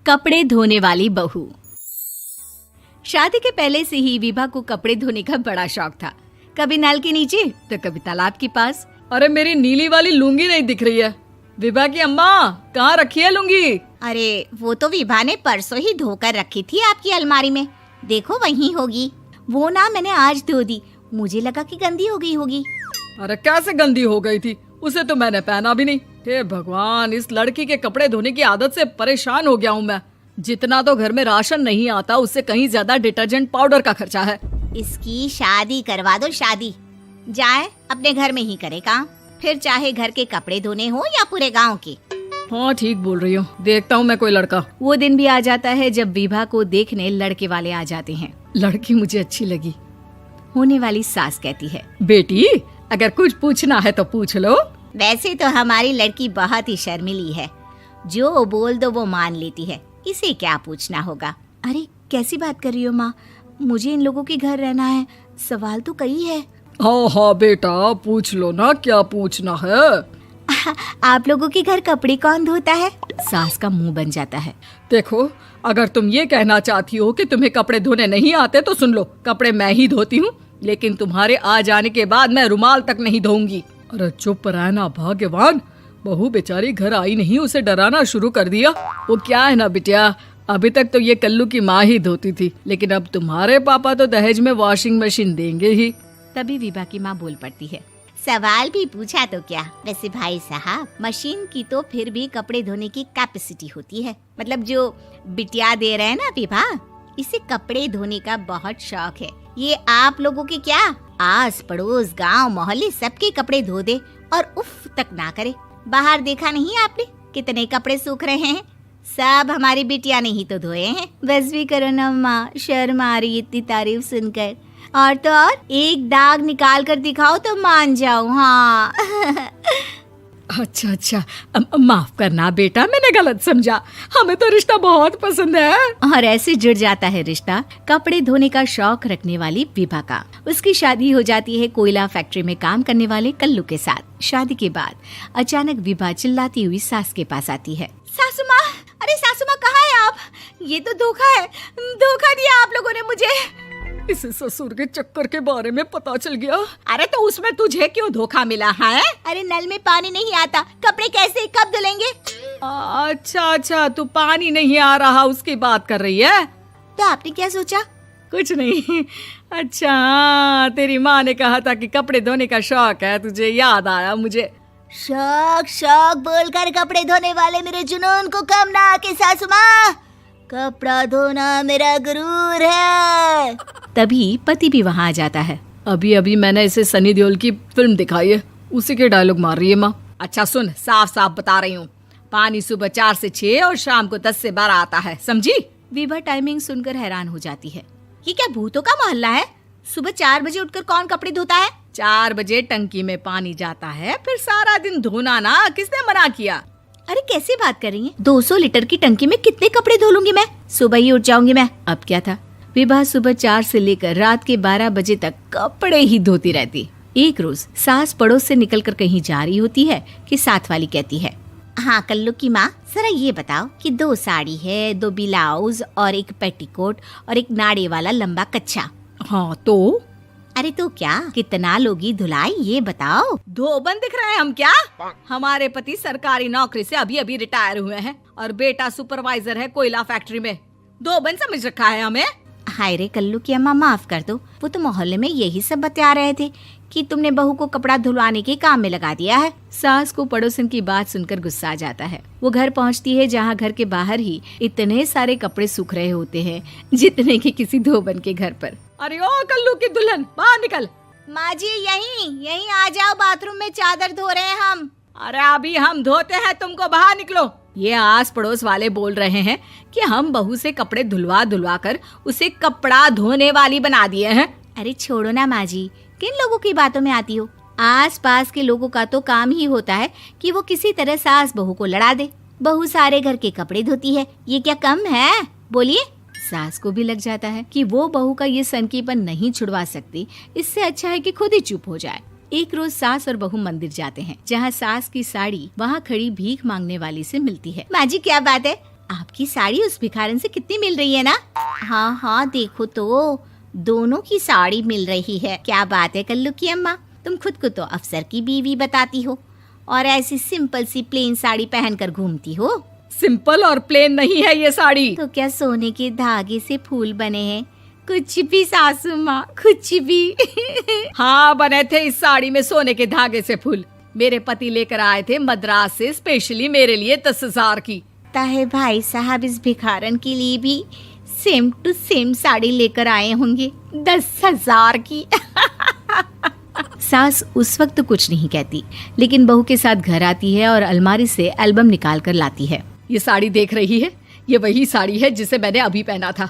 कपड़े धोने वाली बहू। शादी के पहले से ही विभा को कपड़े धोने का बड़ा शौक था। कभी नल के नीचे तो कभी तालाब के पास। अरे मेरी नीली वाली लुंगी नहीं दिख रही है। विभा की अम्मा, कहाँ रखी है लुंगी? अरे वो तो विभा ने परसों ही धोकर रखी थी आपकी अलमारी में, देखो वहीं होगी। वो ना मैंने आज धो दी, मुझे लगा कि गंदी हो गई होगी। अरे कैसे गंदी हो गई थी? उसे तो मैंने पहना भी नहीं। हे भगवान, इस लड़की के कपड़े धोने की आदत से परेशान हो गया हूँ मैं। जितना तो घर में राशन नहीं आता, उससे कहीं ज्यादा डिटर्जेंट पाउडर का खर्चा है। इसकी शादी करवा दो, शादी जाए अपने घर में ही करे काम, फिर चाहे घर के कपड़े धोने हो या पूरे गांव के। हाँ ठीक बोल रही हूँ, देखता हूँ मैं कोई लड़का। वो दिन भी आ जाता है जब विभा को देखने लड़के वाले आ जाते हैं। लड़की मुझे अच्छी लगी। होने वाली सास कहती है, बेटी अगर कुछ पूछना है तो पूछ लो। वैसे तो हमारी लड़की बहुत ही शर्मीली है, जो बोल दो वो मान लेती है, इसे क्या पूछना होगा। अरे कैसी बात कर रही हो माँ, मुझे इन लोगों के घर रहना है, सवाल तो कई है। हाँ हाँ बेटा, पूछ लो ना, क्या पूछना है। आप लोगों के घर कपड़े कौन धोता है? सास का मुंह बन जाता है। देखो, अगर तुम ये कहना चाहती हो कि तुम्हें कपड़े धोने नहीं आते तो सुन लो, कपड़े मैं ही धोती हूँ, लेकिन तुम्हारे आ जाने के बाद मैं रुमाल तक नहीं धोऊंगी। अरे चुप रहना भाग्यवान, बहू बेचारी घर आई नहीं, उसे डराना शुरू कर दिया। वो क्या है ना बिटिया, अभी तक तो ये कल्लू की माँ ही धोती थी, लेकिन अब तुम्हारे पापा तो दहेज में वॉशिंग मशीन देंगे ही। तभी विभा की माँ बोल पड़ती है, सवाल भी पूछा तो क्या। वैसे भाई साहब, मशीन की तो फिर भी कपड़े धोने की कैपेसिटी होती है। मतलब जो बिटिया दे रहे हैं ना विभा, इसे कपड़े धोने का बहुत शौक है। ये आप लोगों के क्या, आस पड़ोस गांव मोहल्ले सबके कपड़े धो दे और उफ तक ना करे। बाहर देखा नहीं आपने कितने कपड़े सूख रहे हैं? सब हमारी बिटिया ने ही तो धोए हैं। बस भी करो ना माँ, शर्म आ रही इतनी तारीफ सुनकर। और तो और एक दाग निकाल कर दिखाओ तो मान जाओ। हाँ अच्छा, माफ करना बेटा, मैंने गलत समझा। हमें तो रिश्ता बहुत पसंद है। और ऐसे जुड़ जाता है रिश्ता कपड़े धोने का शौक रखने वाली विभा का। उसकी शादी हो जाती है कोयला फैक्ट्री में काम करने वाले कल्लू के साथ। शादी के बाद अचानक विभा चिल्लाती हुई सास के पास आती है। सासू माँ, अरे सासू माँ कहाँ है आप? ये तो धोखा है, धोखा दिया आप लोगों ने मुझे। इसे ससुर के चक्कर के बारे में पता चल गया। अरे तो उसमें तुझे क्यों धोखा मिला है? अरे नल में पानी नहीं आता, कपड़े कैसे कब धुलेंगे? अच्छा, तू पानी नहीं आ रहा उसकी बात कर रही है। तो आपने क्या सोचा? कुछ नहीं। अच्छा, तेरी माँ ने कहा था कि कपड़े धोने का शौक है तुझे, याद आया मुझे। शौक बोलकर कपड़े धोने वाले मेरे जुनून को कम ना आके सासू माँ, कपड़ा धोना मेरा गुरूर है। तभी पति भी वहाँ आ जाता है। अभी मैंने इसे सनी देओल की फिल्म दिखाई है, उसी के डायलॉग मार रही है माँ। अच्छा सुन, साफ साफ बता रही हूँ, पानी सुबह 4 से 6 और शाम को 10 से 12 आता है, समझी? विभा टाइमिंग सुनकर हैरान हो जाती है। ये क्या भूतों का मोहल्ला है? सुबह 4 बजे उठकर कौन कपड़े धोता है? 4 बजे टंकी में पानी जाता है, फिर सारा दिन धोना ना, किसने मना किया? अरे कैसी बात कर रही हैं? 200 लीटर की टंकी में कितने कपड़े धो लूंगी मैं, सुबह ही उठ जाऊंगी मैं। अब क्या था, विभा सुबह 4 से लेकर रात के 12 बजे तक कपड़े ही धोती रहती। एक रोज सास पड़ोस से निकलकर कहीं जा रही होती है कि साथ वाली कहती है, हाँ कल्लू की माँ, जरा ये बताओ कि 2 साड़ी है, 2 ब्लाउज और एक पेटीकोट और एक नाड़े वाला लंबा कच्छा। हाँ तो? अरे तो क्या, कितना लोगी धुलाई ये बताओ। धोबन दिख रहे हैं हम क्या? हमारे पति सरकारी नौकरी से अभी रिटायर हुए हैं और बेटा सुपरवाइजर है कोयला फैक्ट्री में। धोबन समझ रखा है हमें? हाय रे कल्लू की अम्मा, माफ कर दो, वो तो मोहल्ले में यही सब बता रहे थे कि तुमने बहू को कपड़ा धुलवाने के काम में लगा दिया है। सास को पड़ोसन की बात सुनकर गुस्सा आ जाता है। वो घर पहुंचती है जहां घर के बाहर ही इतने सारे कपड़े सूख रहे होते हैं जितने कि किसी धोबन के घर पर। अरे ओ कल्लू की दुल्हन, बाहर निकल। माँ जी यहीं आ जाओ, बाथरूम में चादर धो रहे हैं हम। अरे अभी हम धोते हैं, तुमको बाहर निकलो। ये आस पड़ोस वाले बोल रहे हैं कि हम बहू से कपड़े धुलवा कर उसे कपड़ा धोने वाली बना दिए हैं। अरे छोड़ो ना माँ जी, किन लोगों की बातों में आती हो? आस पास के लोगों का तो काम ही होता है कि वो किसी तरह सास बहू को लड़ा दे। बहू सारे घर के कपड़े धोती है, ये क्या कम है? बोलिए। सास को भी लग जाता है कि वो बहू का ये सनकीपन नहीं छुड़वा सकती, इससे अच्छा है कि खुद ही चुप हो जाए। एक रोज सास और बहू मंदिर जाते हैं, जहाँ सास की साड़ी वहाँ खड़ी भीख मांगने वाली से मिलती है। माँ जी क्या बात है, आपकी साड़ी उस भिखारन से कितनी मिल रही है ना? हाँ हाँ देखो तो, दोनों की साड़ी मिल रही है। क्या बात है कल्लू की अम्मा, तुम खुद को तो अफसर की बीवी बताती हो और ऐसी सिंपल सी प्लेन साड़ी पहनकर घूमती हो। सिंपल और प्लेन नहीं है ये साड़ी। तो क्या सोने के धागे से फूल बने हैं? कुछ भी सासू माँ, कुछ भी। हाँ बने थे इस साड़ी में सोने के धागे से फूल। मेरे पति लेकर आए थे मद्रास से स्पेशली मेरे लिए 10,000 की। ताहे भाई साहब इस भिखारन के लिए भी सेम टू सेम साड़ी लेकर आए होंगे 10,000 की। सास उस वक्त तो कुछ नहीं कहती, लेकिन बहू के साथ घर आती है और अलमारी से एल्बम निकाल कर लाती है। ये साड़ी देख रही है, ये वही साड़ी है जिसे मैंने अभी पहना था।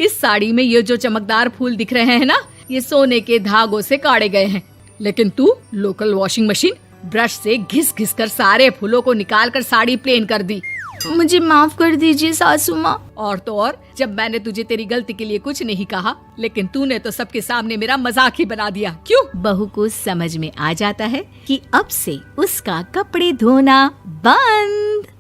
इस साड़ी में ये जो चमकदार फूल दिख रहे हैं ना, ये सोने के धागों से काढ़े गए हैं। लेकिन तू लोकल वॉशिंग मशीन ब्रश से घिस घिस कर सारे फूलों को निकाल कर साड़ी प्लेन कर दी। मुझे माफ कर दीजिए सासू माँ। और तो और, जब मैंने तुझे तेरी गलती के लिए कुछ नहीं कहा, लेकिन तूने तो सबके सामने मेरा मजाक ही बना दिया। क्यों? बहू को समझ में आ जाता है कि अब से उसका कपड़े धोना बंद।